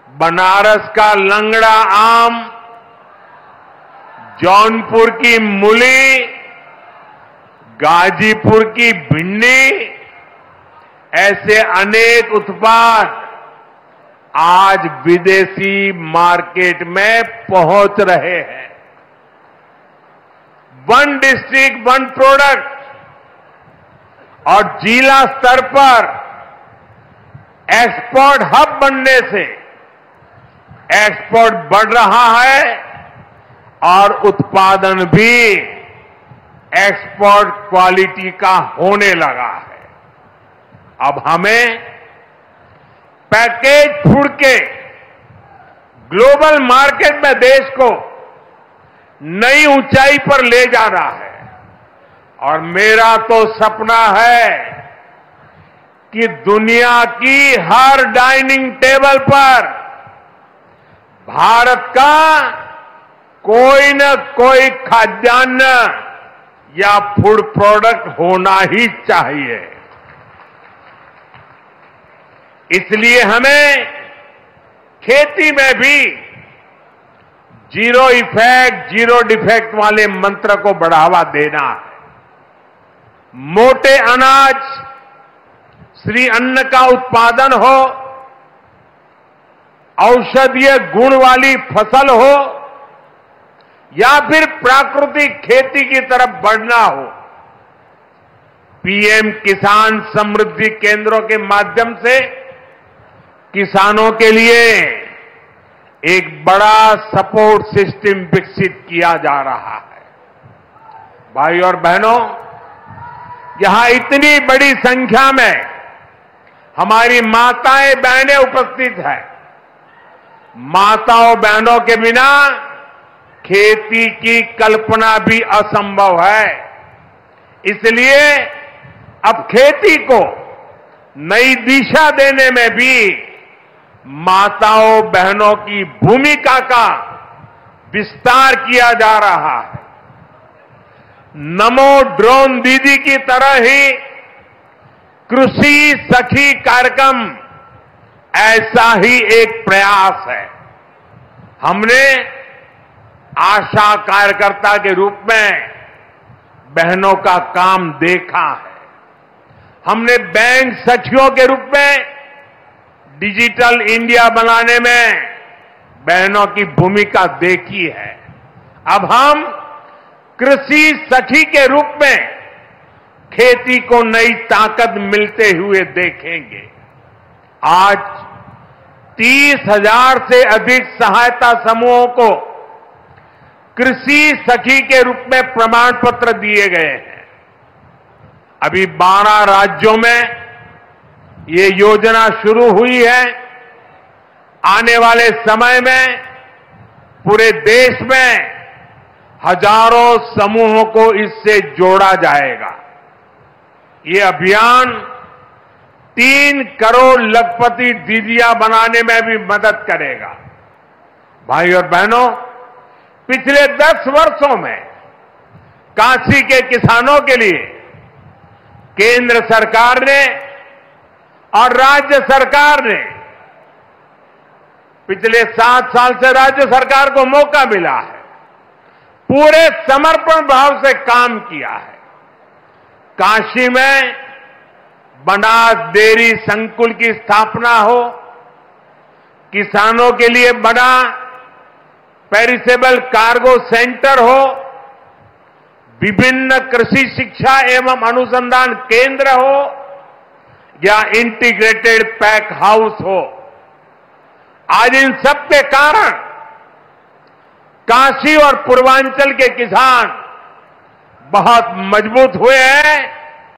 बनारस का लंगड़ा आम, जौनपुर की मूली, गाजीपुर की भिंडी, ऐसे अनेक उत्पाद आज विदेशी मार्केट में पहुंच रहे हैं। वन डिस्ट्रिक्ट वन प्रोडक्ट और जिला स्तर पर एक्सपोर्ट हब बनने से एक्सपोर्ट बढ़ रहा है और उत्पादन भी एक्सपोर्ट क्वालिटी का होने लगा है। अब हमें पैकेज फूड के ग्लोबल मार्केट में देश को नई ऊंचाई पर ले जाना है और मेरा तो सपना है कि दुनिया की हर डाइनिंग टेबल पर भारत का कोई न कोई खाद्यान्न या फूड प्रोडक्ट होना ही चाहिए। इसलिए हमें खेती में भी जीरो इफेक्ट जीरो डिफेक्ट वाले मंत्र को बढ़ावा देना है। मोटे अनाज श्री अन्न का उत्पादन हो, औषधीय गुण वाली फसल हो या फिर प्राकृतिक खेती की तरफ बढ़ना हो, पीएम किसान समृद्धि केंद्रों के माध्यम से किसानों के लिए एक बड़ा सपोर्ट सिस्टम विकसित किया जा रहा है। भाई और बहनों, यहां इतनी बड़ी संख्या में हमारी माताएं बहनें उपस्थित हैं। माताओं बहनों के बिना खेती की कल्पना भी असंभव है। इसलिए अब खेती को नई दिशा देने में भी माताओं बहनों की भूमिका का विस्तार किया जा रहा है। नमो ड्रोन दीदी की तरह ही कृषि सखी कार्यक्रम ऐसा ही एक प्रयास है। हमने आशा कार्यकर्ता के रूप में बहनों का काम देखा है। हमने बैंक सखियों के रूप में डिजिटल इंडिया बनाने में बहनों की भूमिका देखी है। अब हम कृषि सखी के रूप में खेती को नई ताकत मिलते हुए देखेंगे। आज 30,000 से अधिक सहायता समूहों को कृषि सखी के रूप में प्रमाण पत्र दिए गए हैं। अभी 12 राज्यों में ये योजना शुरू हुई है। आने वाले समय में पूरे देश में हजारों समूहों को इससे जोड़ा जाएगा। ये अभियान 3 करोड़ लखपति दीदियां बनाने में भी मदद करेगा। भाई और बहनों, पिछले 10 वर्षों में काशी के किसानों के लिए केंद्र सरकार ने और राज्य सरकार ने पिछले 7 साल से राज्य सरकार को मौका मिला है, पूरे समर्पण भाव से काम किया है। काशी में बनास डेयरी संकुल की स्थापना हो, किसानों के लिए बड़ा पेरिसेबल कार्गो सेंटर हो, विभिन्न कृषि शिक्षा एवं अनुसंधान केंद्र हो या इंटीग्रेटेड पैक हाउस हो, आज इन सब के कारण काशी और पूर्वांचल के किसान बहुत मजबूत हुए हैं